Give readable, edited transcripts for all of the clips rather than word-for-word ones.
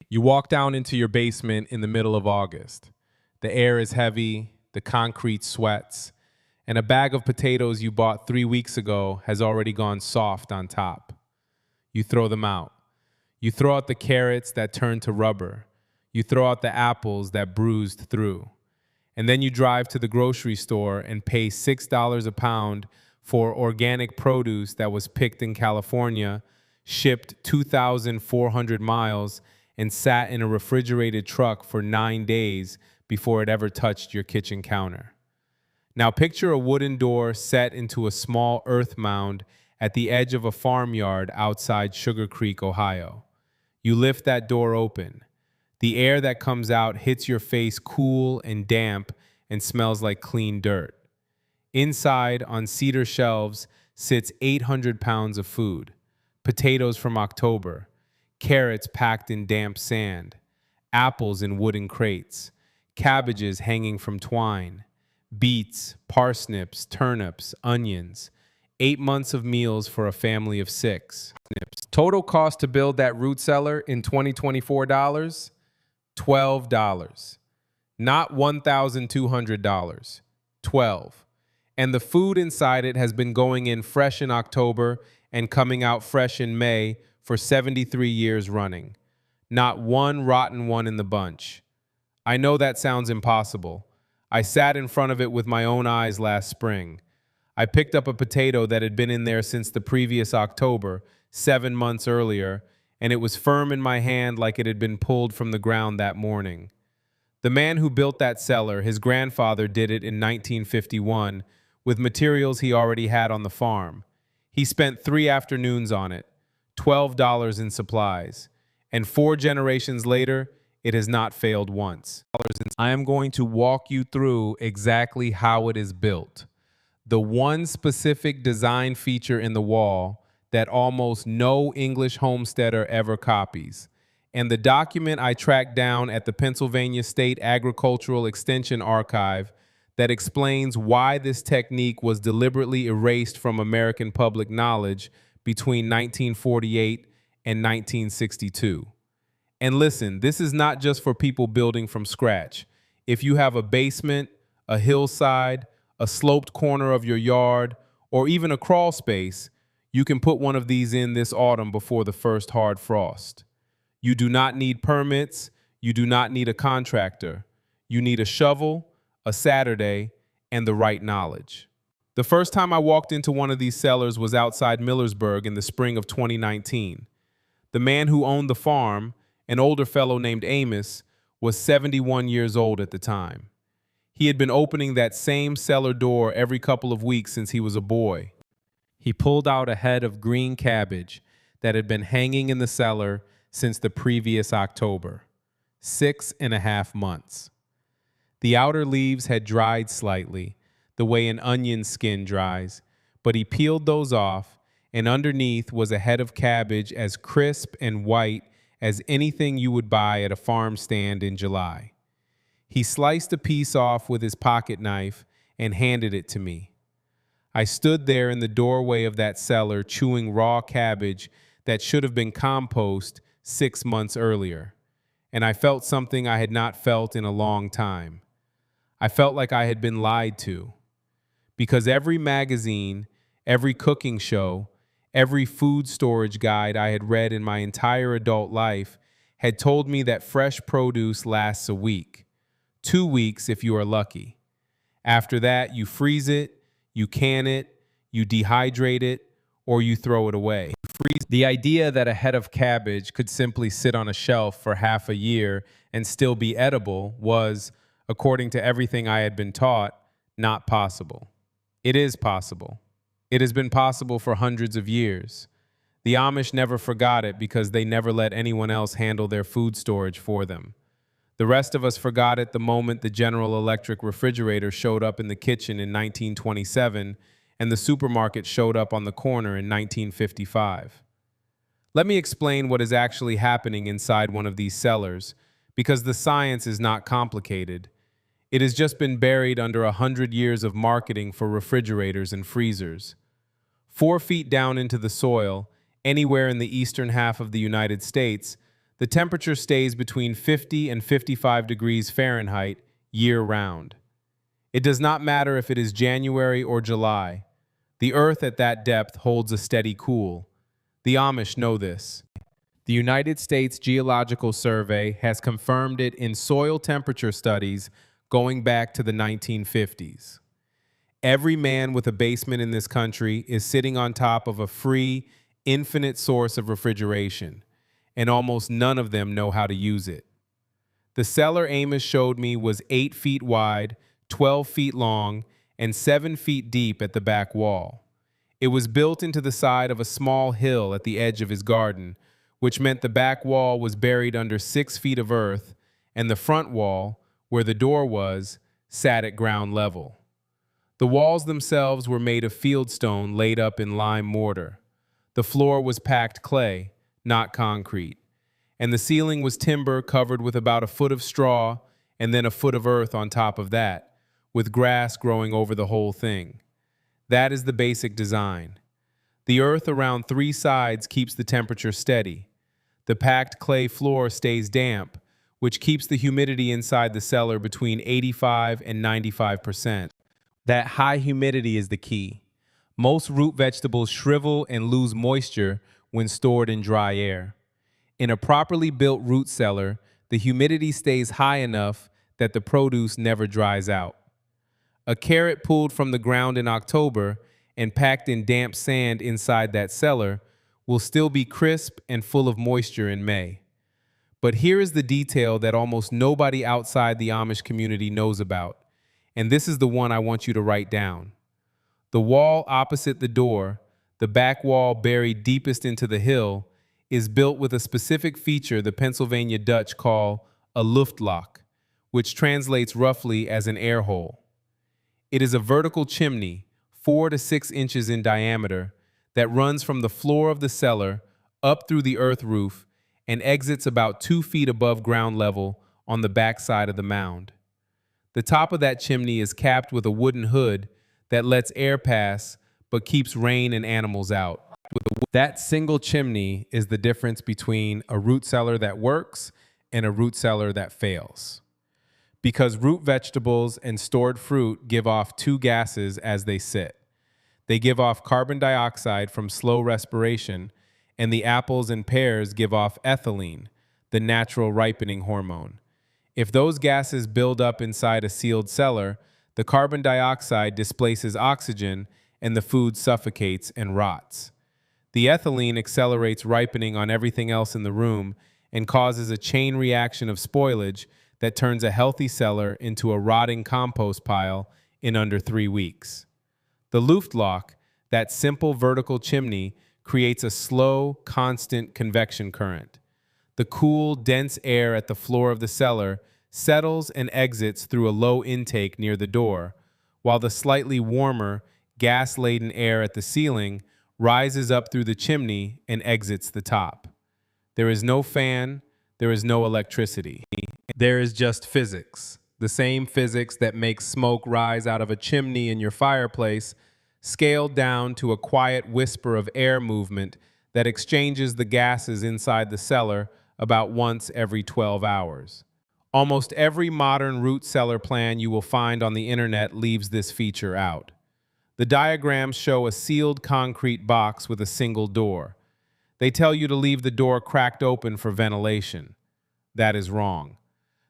You walk down into your basement in the middle of August. The air is heavy, the concrete sweats, and a bag of potatoes you bought 3 weeks ago has already gone soft on top. You throw them out. You throw out the carrots that turn to rubber. You throw out the apples that bruised through. And then you drive to the grocery store and pay $6 a pound for organic produce that was picked in California, shipped 2,400 miles, and sat in a refrigerated truck for 9 days before it ever touched your kitchen counter. Now picture a wooden door set into a small earth mound at the edge of a farmyard outside Sugar Creek, Ohio. You lift that door open. The air that comes out hits your face cool and damp and smells like clean dirt. Inside, on cedar shelves, sits 800 pounds of food. Potatoes from October, carrots packed in damp sand, apples in wooden crates, cabbages hanging from twine, beets, parsnips, turnips, onions, 8 months of meals for a family of 6. Total cost to build that root cellar in 2024 dollars, $12. Not $1,200, $12. And the food inside it has been going in fresh in October and coming out fresh in May for 73 years running. Not one rotten one in the bunch. I know that sounds impossible. I sat in front of it with my own eyes last spring. I picked up a potato that had been in there since the previous October, 7 months earlier, and it was firm in my hand like it had been pulled from the ground that morning. The man who built that cellar, his grandfather did it in 1951 with materials he already had on the farm. He spent 3 afternoons on it, $12 in supplies, and 4 generations later, it has not failed once. I am going to walk you through exactly how it is built. The one specific design feature in the wall that almost no English homesteader ever copies, and the document I tracked down at the Pennsylvania State Agricultural Extension Archive that explains why this technique was deliberately erased from American public knowledge between 1948 and 1962. And listen, this is not just for people building from scratch. If you have a basement, a hillside, a sloped corner of your yard, or even a crawl space, you can put one of these in this autumn before the first hard frost. You do not need permits. You do not need a contractor. You need a shovel, a Saturday, and the right knowledge. The first time I walked into one of these cellars was outside Millersburg in the spring of 2019. The man who owned the farm, an older fellow named Amish, was 71 years old at the time. He had been opening that same cellar door every couple of weeks since he was a boy. He pulled out a head of green cabbage that had been hanging in the cellar since the previous October, 6.5 months. The outer leaves had dried slightly, the way an onion skin dries, but he peeled those off, and underneath was a head of cabbage as crisp and white as anything you would buy at a farm stand in July. He sliced a piece off with his pocket knife and handed it to me. I stood there in the doorway of that cellar chewing raw cabbage that should have been compost 6 months earlier, and I felt something I had not felt in a long time. I felt like I had been lied to, because every magazine, every cooking show, every food storage guide I had read in my entire adult life had told me that fresh produce lasts a week, 2 weeks if you are lucky. After that, you freeze it, you can it, you dehydrate it, or you throw it away. The idea that a head of cabbage could simply sit on a shelf for half a year and still be edible was, according to everything I had been taught, not possible. It is possible. It has been possible for hundreds of years. The Amish never forgot it because they never let anyone else handle their food storage for them. The rest of us forgot it the moment the General Electric refrigerator showed up in the kitchen in 1927 and the supermarket showed up on the corner in 1955. Let me explain what is actually happening inside one of these cellars, because the science is not complicated. It has just been buried under 100 years of marketing for refrigerators and freezers. 4 feet down into the soil, anywhere in the eastern half of the United States, The temperature stays between 50 and 55 degrees Fahrenheit year-round. It does not matter if it is January or July. The earth at that depth holds a steady cool. The Amish know this. The United States Geological Survey has confirmed it in soil temperature studies going back to the 1950s. Every man with a basement in this country is sitting on top of a free, infinite source of refrigeration, and almost none of them know how to use it. The cellar Amish showed me was 8 feet wide, 12 feet long, and 7 feet deep at the back wall. It was built into the side of a small hill at the edge of his garden, which meant the back wall was buried under 6 feet of earth, and the front wall, where the door was, sat at ground level. The walls themselves were made of fieldstone laid up in lime mortar. The floor was packed clay, not concrete, and the ceiling was timber covered with about a foot of straw and then a foot of earth on top of that, with grass growing over the whole thing. That is the basic design. The earth around 3 sides keeps the temperature steady. The packed clay floor stays damp, which keeps the humidity inside the cellar between 85 and 95%. That high humidity is the key. Most root vegetables shrivel and lose moisture when stored in dry air. In a properly built root cellar, the humidity stays high enough that the produce never dries out. A carrot pulled from the ground in October and packed in damp sand inside that cellar will still be crisp and full of moisture in May. But here is the detail that almost nobody outside the Amish community knows about, and this is the one I want you to write down. The wall opposite the door, the back wall buried deepest into the hill, is built with a specific feature the Pennsylvania Dutch call a luchtloch, which translates roughly as an air hole. It is a vertical chimney, 4 to 6 inches in diameter, that runs from the floor of the cellar up through the earth roof and exits about 2 feet above ground level on the back side of the mound. The top of that chimney is capped with a wooden hood that lets air pass but keeps rain and animals out. That single chimney is the difference between a root cellar that works and a root cellar that fails. Because root vegetables and stored fruit give off 2 gases as they sit. They give off carbon dioxide from slow respiration, and the apples and pears give off ethylene, the natural ripening hormone. If those gases build up inside a sealed cellar, the carbon dioxide displaces oxygen and the food suffocates and rots. The ethylene accelerates ripening on everything else in the room and causes a chain reaction of spoilage that turns a healthy cellar into a rotting compost pile in under 3 weeks. The luchtloch, that simple vertical chimney, creates a slow, constant convection current. The cool, dense air at the floor of the cellar settles and exits through a low intake near the door, while the slightly warmer, gas-laden air at the ceiling rises up through the chimney and exits the top. There is no fan, there is no electricity. There is just physics. The same physics that makes smoke rise out of a chimney in your fireplace, scaled down to a quiet whisper of air movement that exchanges the gases inside the cellar about once every 12 hours. Almost every modern root cellar plan you will find on the internet leaves this feature out. The diagrams show a sealed concrete box with a single door. They tell you to leave the door cracked open for ventilation. That is wrong.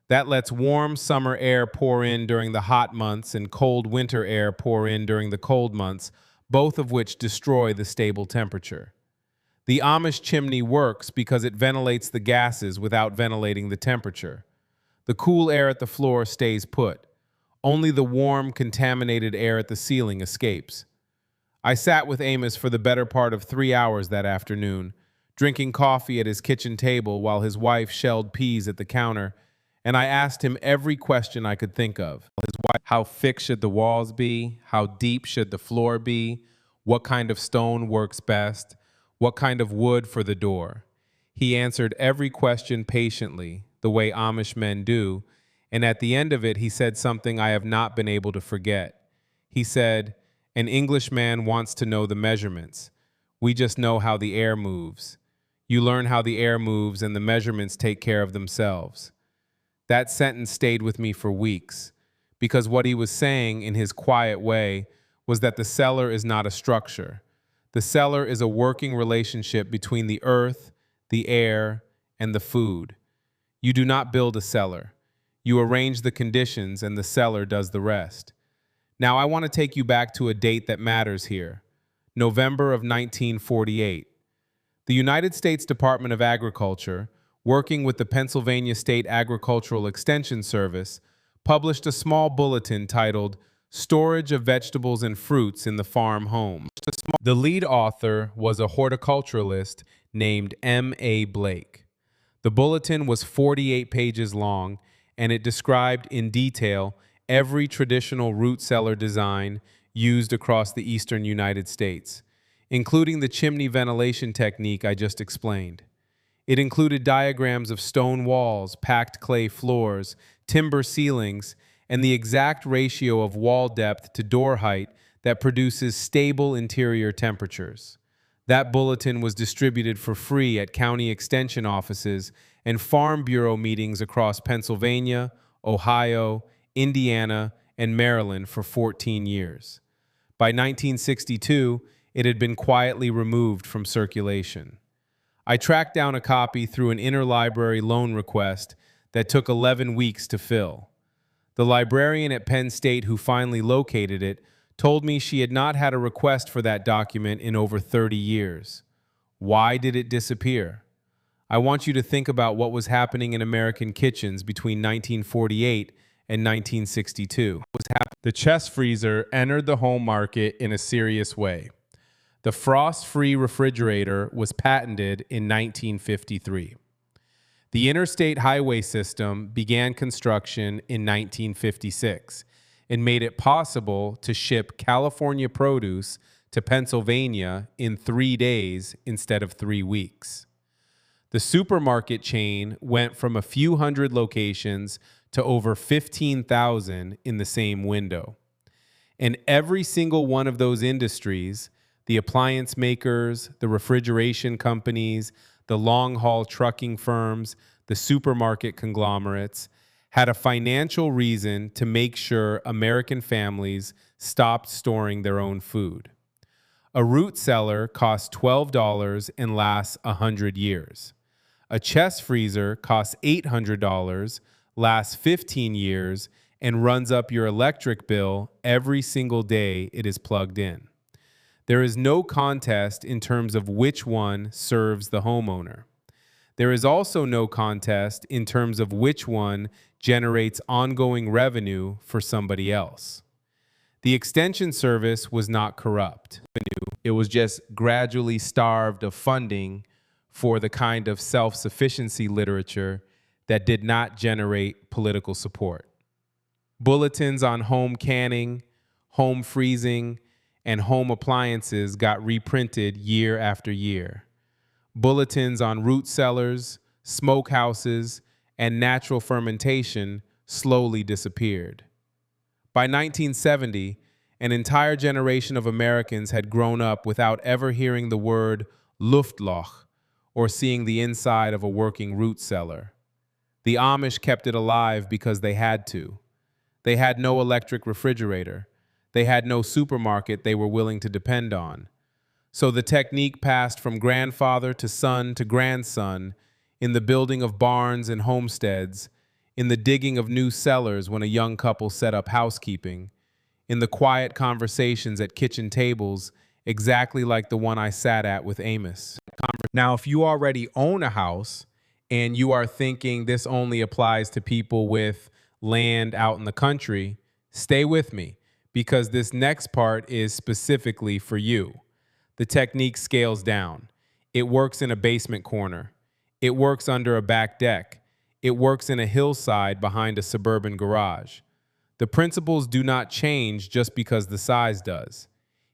That lets warm summer air pour in during the hot months and cold winter air pour in during the cold months, both of which destroy the stable temperature. The Amish chimney works because it ventilates the gases without ventilating the temperature. The cool air at the floor stays put. Only the warm, contaminated air at the ceiling escapes. I sat with Amos for the better part of 3 hours that afternoon, drinking coffee at his kitchen table while his wife shelled peas at the counter, and I asked him every question I could think of. How thick should the walls be? How deep should the floor be? What kind of stone works best? What kind of wood for the door? He answered every question patiently, the way Amish men do, and at the end of it, he said something I have not been able to forget. He said, "An Englishman wants to know the measurements. We just know how the air moves. You learn how the air moves and the measurements take care of themselves. That sentence stayed with me for weeks, because what he was saying in his quiet way was that the cellar is not a structure. The cellar is a working relationship between the earth, the air, and the food. You do not build a cellar. You arrange the conditions and the cellar does the rest. Now I want to take you back to a date that matters here. November of 1948. The United States Department of Agriculture, working with the Pennsylvania State Agricultural Extension Service, published a small bulletin titled Storage of Vegetables and Fruits in the Farm Home. The lead author was a horticulturalist named M.A. Blake. The bulletin was 48 pages long, and it described in detail every traditional root cellar design used across the eastern United States, including the chimney ventilation technique I just explained. It included diagrams of stone walls, packed clay floors, timber ceilings, and the exact ratio of wall depth to door height that produces stable interior temperatures. That bulletin was distributed for free at county extension offices and farm bureau meetings across Pennsylvania, Ohio, Indiana, and Maryland for 14 years. By 1962, it had been quietly removed from circulation. I tracked down a copy through an interlibrary loan request that took 11 weeks to fill. The librarian at Penn State who finally located it told me she had not had a request for that document in over 30 years. Why did it disappear? I want you to think about what was happening in American kitchens between 1948 and 1962. The chest freezer entered the home market in a serious way. The frost-free refrigerator was patented in 1953. The interstate highway system began construction in 1956 and made it possible to ship California produce to Pennsylvania in 3 days instead of 3 weeks. The supermarket chain went from a few hundred locations to over 15,000 in the same window. And every single one of those industries, the appliance makers, the refrigeration companies, the long-haul trucking firms, the supermarket conglomerates, had a financial reason to make sure American families stopped storing their own food. A root cellar costs $12 and lasts 100 years. A chest freezer costs $800, lasts 15 years, and runs up your electric bill every single day it is plugged in. There is no contest in terms of which one serves the homeowner. There is also no contest in terms of which one generates ongoing revenue for somebody else. The Extension Service was not corrupt. It was just gradually starved of funding for the kind of self-sufficiency literature that did not generate political support. Bulletins on home canning, home freezing, and home appliances got reprinted year after year. Bulletins on root cellars, smokehouses, and natural fermentation slowly disappeared. By 1970, an entire generation of Americans had grown up without ever hearing the word Luftloch or seeing the inside of a working root cellar. The Amish kept it alive because they had to. They had no electric refrigerator. They had no supermarket they were willing to depend on. So the technique passed from grandfather to grandson in the building of barns and homesteads, in the digging of new cellars when a young couple set up housekeeping, in the quiet conversations at kitchen tables, exactly like the one I sat at with Amos. Now, if you already own a house and you are thinking this only applies to people with land out in the country, stay with me, because this next part is specifically for you. The technique scales down. It works in a basement corner. It works under a back deck. It works in a hillside behind a suburban garage. The principles do not change just because the size does.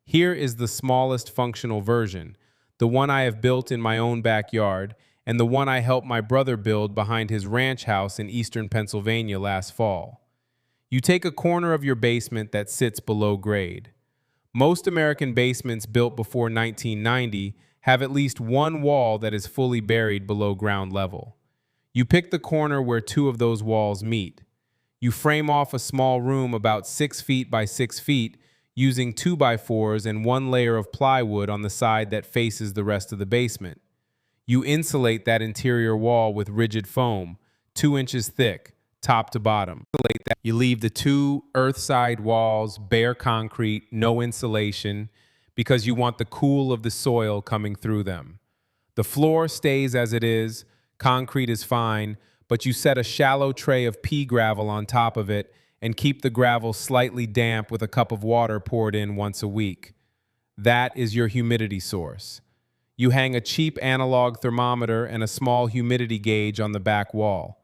Here is the smallest functional version, the one I have built in my own backyard, and the one I helped my brother build behind his ranch house in eastern Pennsylvania last fall. You take a corner of your basement that sits below grade. Most American basements built before 1990 Have at least one wall that is fully buried below ground level. You pick the corner where two of those walls meet. You frame off a small room about 6 feet by 6 feet using 2x4s and one layer of plywood on the side that faces the rest of the basement. You insulate that interior wall with rigid foam, 2 inches thick, top to bottom. You leave the two earth-side walls bare concrete, no insulation, because you want the cool of the soil coming through them. The floor stays as it is, concrete is fine, but you set a shallow tray of pea gravel on top of it and keep the gravel slightly damp with a cup of water poured in once a week. That is your humidity source. You hang a cheap analog thermometer and a small humidity gauge on the back wall.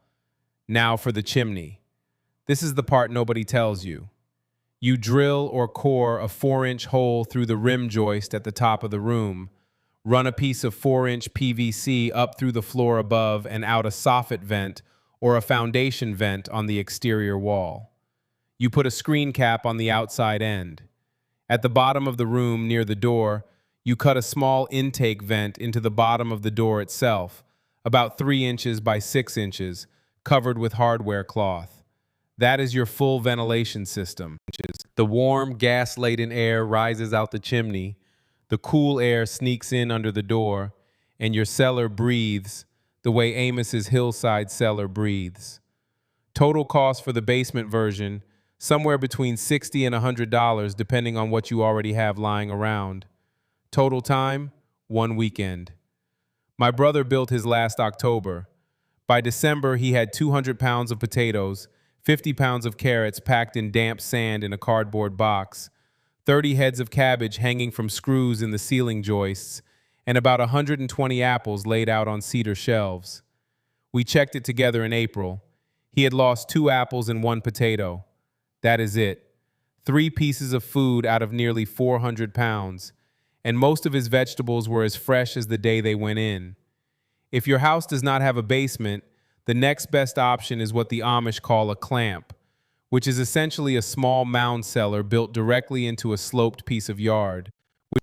Now for the chimney. This is the part nobody tells you. You drill or core a 4-inch hole through the rim joist at the top of the room, run a piece of 4-inch PVC up through the floor above and out a soffit vent or a foundation vent on the exterior wall. You put a screen cap on the outside end. At the bottom of the room near the door, you cut a small intake vent into the bottom of the door itself, about 3 inches by 6 inches, covered with hardware cloth. That is your full ventilation system. The warm, gas-laden air rises out the chimney, the cool air sneaks in under the door, and your cellar breathes the way Amos's hillside cellar breathes. Total cost for the basement version, somewhere between $60 and $100 depending on what you already have lying around. Total time, 1 weekend. My brother built his last October. By December, he had 200 pounds of potatoes, 50 pounds of carrots packed in damp sand in a cardboard box, 30 heads of cabbage hanging from screws in the ceiling joists, and about 120 apples laid out on cedar shelves. We checked it together in April. He had lost 2 apples and 1 potato. That is it. 3 pieces of food out of nearly 400 pounds. And most of his vegetables were as fresh as the day they went in. If your house does not have a basement, the next best option is what the Amish call a clamp, which is essentially a small mound cellar built directly into a sloped piece of yard.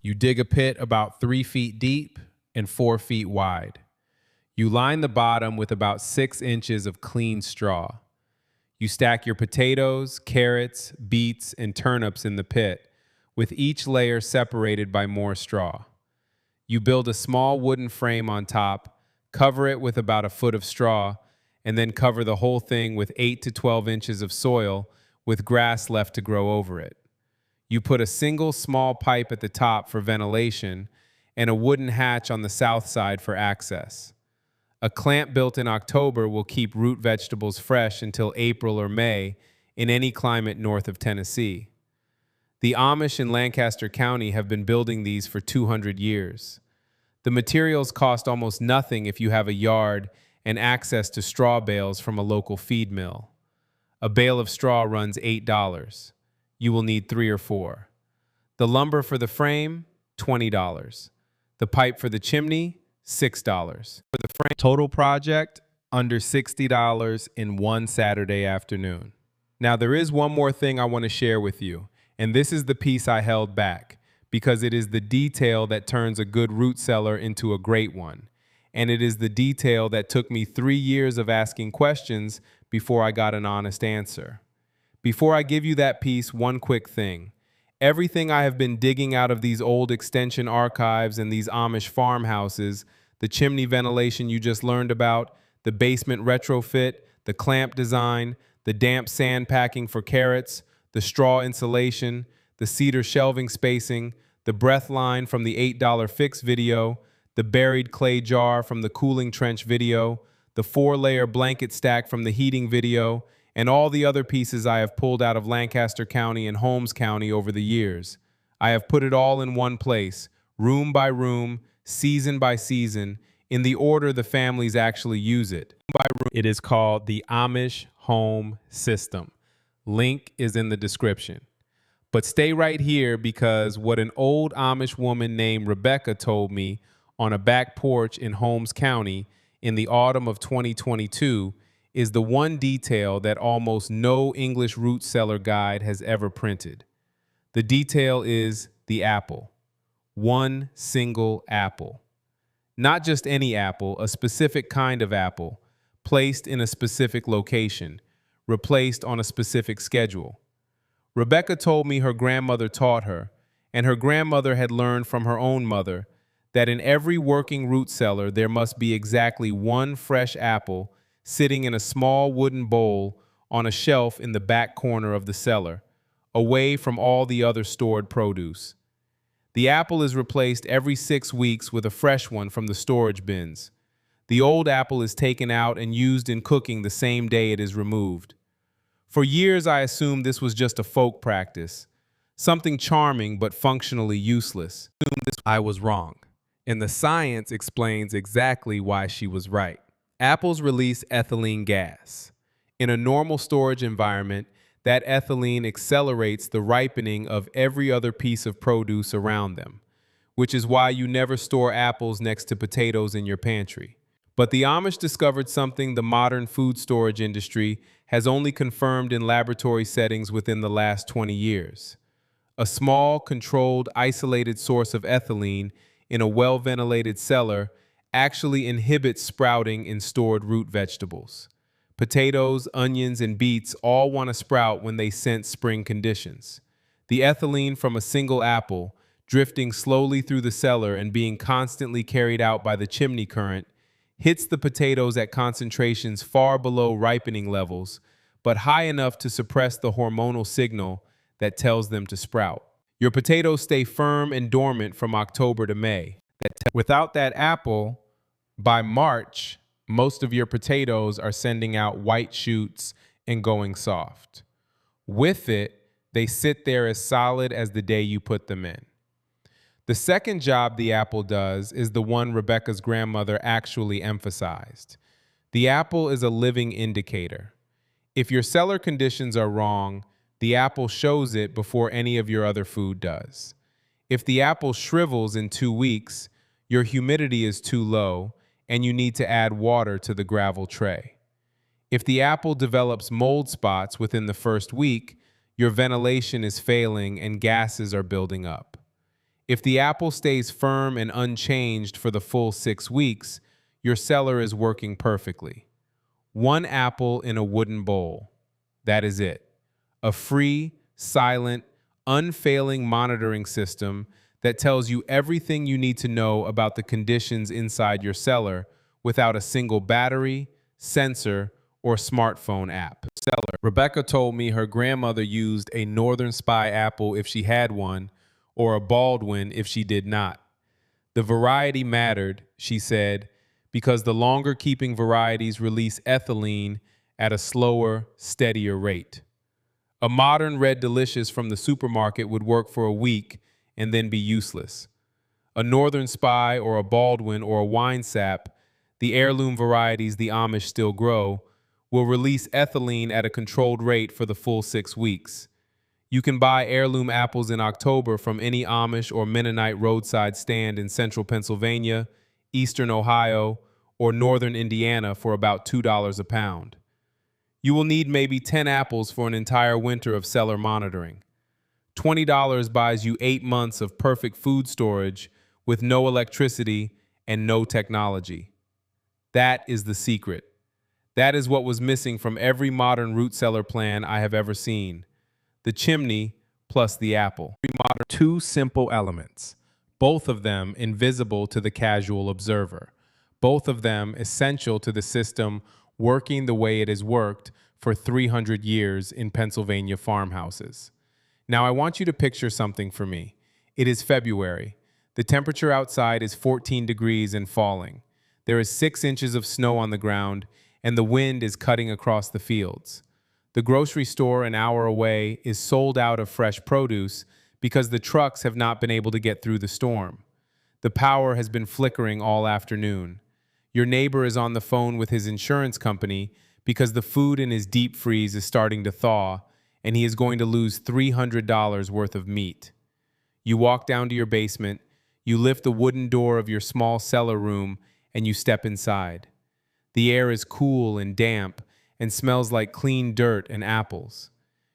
You dig a pit about 3 feet deep and 4 feet wide. You line the bottom with about 6 inches of clean straw. You stack your potatoes, carrots, beets, and turnips in the pit, with each layer separated by more straw. You build a small wooden frame on top, cover it with about a foot of straw, and then cover the whole thing with 8 to 12 inches of soil with grass left to grow over it. You put a single small pipe at the top for ventilation and a wooden hatch on the south side for access. A clamp built in October will keep root vegetables fresh until April or May in any climate north of Tennessee. The Amish in Lancaster County have been building these for 200 years. The materials cost almost nothing if you have a yard and access to straw bales from a local feed mill. A bale of straw runs $8. You will need 3 or 4. The lumber for the frame, $20. The pipe for the chimney, $6. For the frame, total project, under $60 in one Saturday afternoon. Now there is one more thing I want to share with you. And this is the piece I held back, because it is the detail that turns a good root cellar into a great one. And it is the detail that took me 3 years of asking questions before I got an honest answer. Before I give you that piece, one quick thing. Everything I have been digging out of these old extension archives and these Amish farmhouses, the chimney ventilation you just learned about, the basement retrofit, the clamp design, the damp sand packing for carrots, the straw insulation, the cedar shelving spacing, the breath line from the $8 fix video, the buried clay jar from the cooling trench video, the 4-layer blanket stack from the heating video, and all the other pieces I have pulled out of Lancaster County and Holmes County over the years. I have put it all in one place, room by room, season by season, in the order the families actually use it. It is called the Amish Home System. Link is in the description. But stay right here, because what an old Amish woman named Rebecca told me on a back porch in Holmes County in the autumn of 2022 is the one detail that almost no English root cellar guide has ever printed. The detail is the apple. One single apple. Not just any apple, a specific kind of apple, placed in a specific location, replaced on a specific schedule. Rebecca told me her grandmother taught her, and her grandmother had learned from her own mother, that in every working root cellar there must be exactly one fresh apple sitting in a small wooden bowl on a shelf in the back corner of the cellar, away from all the other stored produce. The apple is replaced every 6 weeks with a fresh one from the storage bins. The old apple is taken out and used in cooking the same day it is removed. For years, I assumed this was just a folk practice, something charming but functionally useless. I was wrong, and the science explains exactly why she was right. Apples release ethylene gas. In a normal storage environment, that ethylene accelerates the ripening of every other piece of produce around them, which is why you never store apples next to potatoes in your pantry. But the Amish discovered something the modern food storage industry has only confirmed in laboratory settings within the last 20 years. A small, controlled, isolated source of ethylene in a well-ventilated cellar actually inhibits sprouting in stored root vegetables. Potatoes, onions, and beets all want to sprout when they sense spring conditions. The ethylene from a single apple, drifting slowly through the cellar and being constantly carried out by the chimney current, hits the potatoes at concentrations far below ripening levels, but high enough to suppress the hormonal signal that tells them to sprout. Your potatoes stay firm and dormant from October to May. Without that apple, by March, most of your potatoes are sending out white shoots and going soft. With it, they sit there as solid as the day you put them in. The second job the apple does is the one Rebecca's grandmother actually emphasized. The apple is a living indicator. If your cellar conditions are wrong, the apple shows it before any of your other food does. If the apple shrivels in 2 weeks, your humidity is too low, and you need to add water to the gravel tray. If the apple develops mold spots within the first week, your ventilation is failing and gases are building up. If the apple stays firm and unchanged for the full 6 weeks, your cellar is working perfectly. One apple in a wooden bowl. That is it. A free, silent, unfailing monitoring system that tells you everything you need to know about the conditions inside your cellar without a single battery, sensor, or smartphone app. Rebecca told me her grandmother used a Northern Spy apple if she had one, or a Baldwin if she did not. The variety mattered, she said, because the longer keeping varieties release ethylene at a slower, steadier rate. A modern Red Delicious from the supermarket would work for a week and then be useless. A Northern Spy or a Baldwin or a Wine Sap, the heirloom varieties the Amish still grow, will release ethylene at a controlled rate for the full 6 weeks. You can buy heirloom apples in October from any Amish or Mennonite roadside stand in central Pennsylvania, eastern Ohio, or northern Indiana for about $2 a pound. You will need maybe 10 apples for an entire winter of cellar monitoring. $20 buys you 8 months of perfect food storage with no electricity and no technology. That is the secret. That is what was missing from every modern root cellar plan I have ever seen. The chimney plus the apple. Two simple elements, both of them invisible to the casual observer, both of them essential to the system working the way it has worked for 300 years in Pennsylvania farmhouses. Now I want you to picture something for me. It is February. The temperature outside is 14 degrees and falling. There is 6 inches of snow on the ground, and the wind is cutting across the fields. The grocery store an hour away is sold out of fresh produce because the trucks have not been able to get through the storm. The power has been flickering all afternoon. Your neighbor is on the phone with his insurance company because the food in his deep freeze is starting to thaw, and he is going to lose $300 worth of meat. You walk down to your basement, you lift the wooden door of your small cellar room, and you step inside. The air is cool and damp and smells like clean dirt and apples.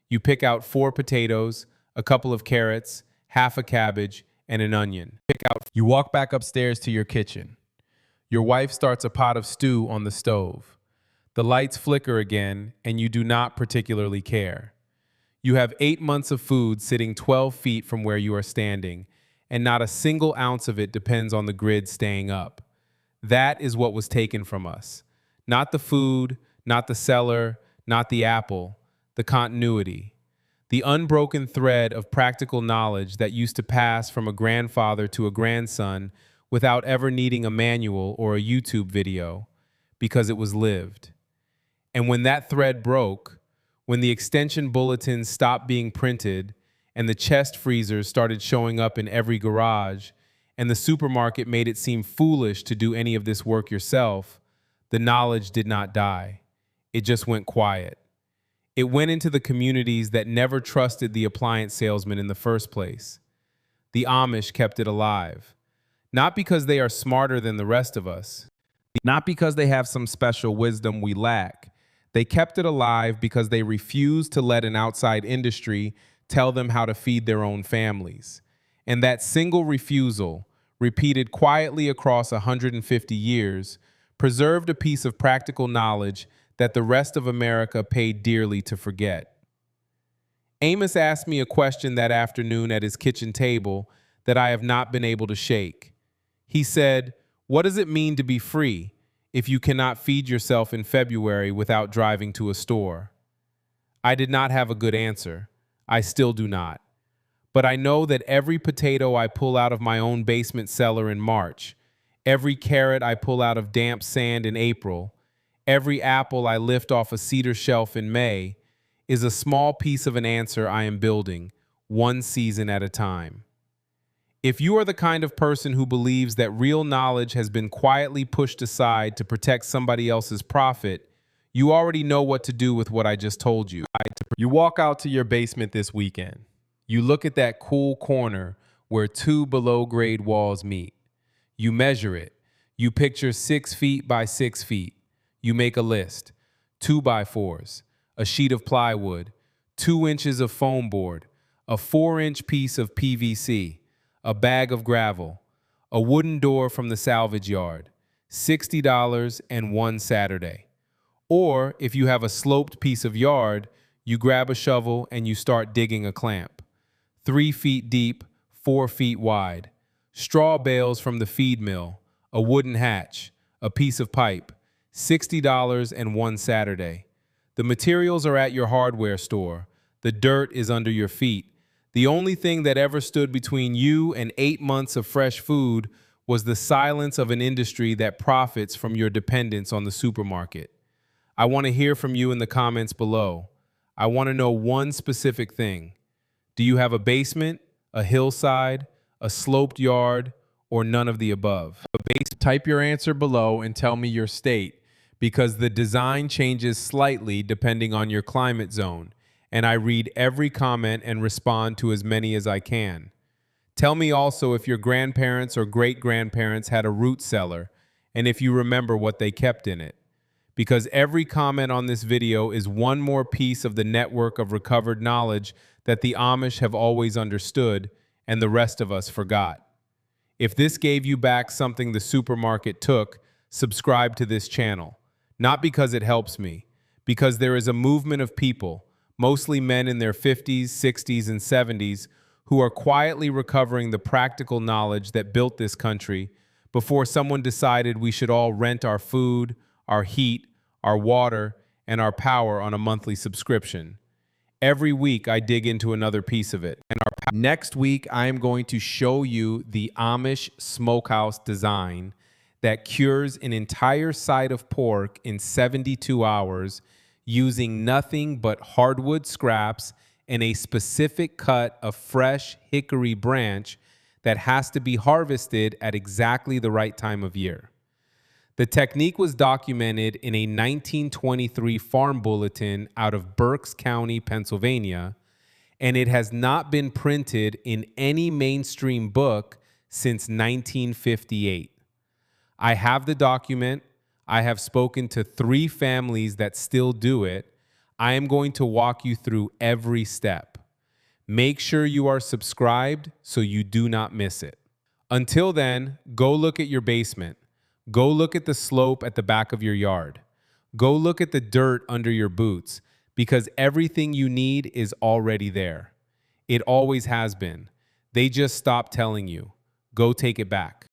You pick out 4 potatoes, a couple of carrots, half a cabbage, and an onion. You walk back upstairs to your kitchen. Your wife starts a pot of stew on the stove. The lights flicker again, and you do not particularly care. You have 8 months of food sitting 12 feet from where you are standing, and not a single ounce of it depends on the grid staying up. That is what was taken from us. Not the food, not the cellar, not the apple, the continuity. The unbroken thread of practical knowledge that used to pass from a grandfather to a grandson without ever needing a manual or a YouTube video, because it was lived. And when that thread broke, when the extension bulletins stopped being printed and the chest freezers started showing up in every garage and the supermarket made it seem foolish to do any of this work yourself, the knowledge did not die. It just went quiet. It went into the communities that never trusted the appliance salesman in the first place. The Amish kept it alive. Not because they are smarter than the rest of us, not because they have some special wisdom we lack. They kept it alive because they refused to let an outside industry tell them how to feed their own families. And that single refusal, repeated quietly across 150 years, preserved a piece of practical knowledge that the rest of America paid dearly to forget. Amos asked me a question that afternoon at his kitchen table that I have not been able to shake. He said, "What does it mean to be free if you cannot feed yourself in February without driving to a store?" I did not have a good answer. I still do not. But I know that every potato I pull out of my own basement cellar in March, every carrot I pull out of damp sand in April, every apple I lift off a cedar shelf in May, is a small piece of an answer I am building, one season at a time. If you are the kind of person who believes that real knowledge has been quietly pushed aside to protect somebody else's profit, you already know what to do with what I just told you. You walk out to your basement this weekend. You look at that cool corner where two below-grade walls meet. You measure it. You picture 6 feet by 6 feet. You make a list. 2x4s, a sheet of plywood, 2 inches of foam board, a 4-inch piece of PVC, a bag of gravel, a wooden door from the salvage yard, $60 and one Saturday. Or if you have a sloped piece of yard, you grab a shovel and you start digging a clamp. 3 feet deep, 4 feet wide. Straw bales from the feed mill, a wooden hatch, a piece of pipe, $60 and one Saturday. The materials are at your hardware store. The dirt is under your feet. The only thing that ever stood between you and 8 months of fresh food was the silence of an industry that profits from your dependence on the supermarket. I want to hear from you in the comments below. I want to know one specific thing. Do you have a basement, a hillside, a sloped yard, or none of the above? Type your answer below and tell me your state, because the design changes slightly depending on your climate zone, and I read every comment and respond to as many as I can. Tell me also if your grandparents or great-grandparents had a root cellar, and if you remember what they kept in it. Because every comment on this video is one more piece of the network of recovered knowledge that the Amish have always understood and the rest of us forgot. If this gave you back something the supermarket took, subscribe to this channel. Not because it helps me, because there is a movement of people, mostly men in their 50s, 60s, and 70s, who are quietly recovering the practical knowledge that built this country before someone decided we should all rent our food, our heat, our water, and our power on a monthly subscription. Every week, I dig into another piece of it. Next week, I am going to show you the Amish smokehouse design that cures an entire side of pork in 72 hours using nothing but hardwood scraps and a specific cut of fresh hickory branch that has to be harvested at exactly the right time of year. The technique was documented in a 1923 farm bulletin out of Berks County, Pennsylvania, and it has not been printed in any mainstream book since 1958. I have the document. I have spoken to 3 families that still do it. I am going to walk you through every step. Make sure you are subscribed so you do not miss it. Until then, go look at your basement. Go look at the slope at the back of your yard. Go look at the dirt under your boots, because everything you need is already there. It always has been. They just stopped telling you. Go take it back.